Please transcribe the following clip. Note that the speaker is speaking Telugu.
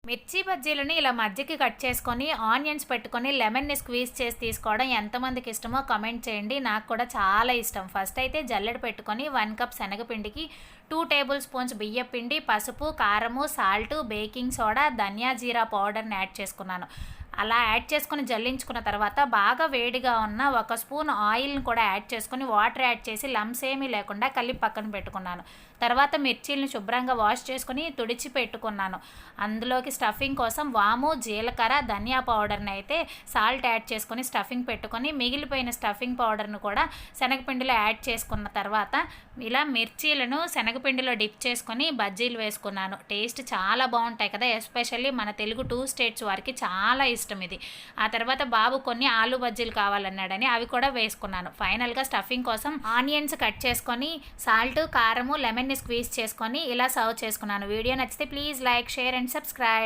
మిర్చి బజ్జీలని ఇలా మధ్యకి కట్ చేసుకొని ఆనియన్స్ పెట్టుకొని లెమన్ని స్క్వీజ్ చేసి తీసుకోవడం ఎంతమందికి ఇష్టమో కమెంట్ చేయండి. నాకు కూడా చాలా ఇష్టం. ఫస్ట్ అయితే జల్లెడ పెట్టుకొని 1 కప్ శనగపిండికి 2 టేబుల్ స్పూన్స్ బియ్యం పిండి, పసుపు, కారము, సాల్ట్, బేకింగ్ సోడా, ధనియా జీరా పౌడర్ని యాడ్ చేసుకున్నాను. అలా యాడ్ చేసుకొని జల్లించుకున్న తర్వాత బాగా వేడిగా ఉన్న 1 స్పూన్ ఆయిల్ని కూడా యాడ్ చేసుకొని వాటర్ యాడ్ చేసి లంప్స్ ఏమీ లేకుండా కలిపి పక్కన పెట్టుకున్నాను. తర్వాత మిర్చీలను శుభ్రంగా వాష్ చేసుకొని తుడిచి పెట్టుకున్నాను. అందులోకి స్టఫింగ్ కోసం వాము, జీలకర్ర, ధనియా పౌడర్ని అయితే సాల్ట్ యాడ్ చేసుకొని స్టఫింగ్ పెట్టుకొని మిగిలిపోయిన స్టఫింగ్ పౌడర్ను కూడా శనగపిండిలో యాడ్ చేసుకున్న తర్వాత ఇలా మిర్చీలను శనగపిండిలో డిప్ చేసుకొని బజ్జీలు వేసుకున్నాను. టేస్ట్ చాలా బాగుంటాయి కదా, ఎస్పెషల్లీ మన తెలుగు 2 స్టేట్స్ వారికి చాలా ఇష్టం ఇది. ఆ తర్వాత బాబు కొన్ని ఆలు బజ్జీలు కావాలన్నాడని అవి కూడా వేసుకున్నాను. ఫైనల్గా స్టఫింగ్ కోసం ఆనియన్స్ కట్ చేసుకొని సాల్ట్, కారము, లెమన్ని స్క్వీజ్ చేసుకొని ఇలా సర్వ్ చేసుకున్నాను. వీడియో నచ్చితే please like, share and subscribe.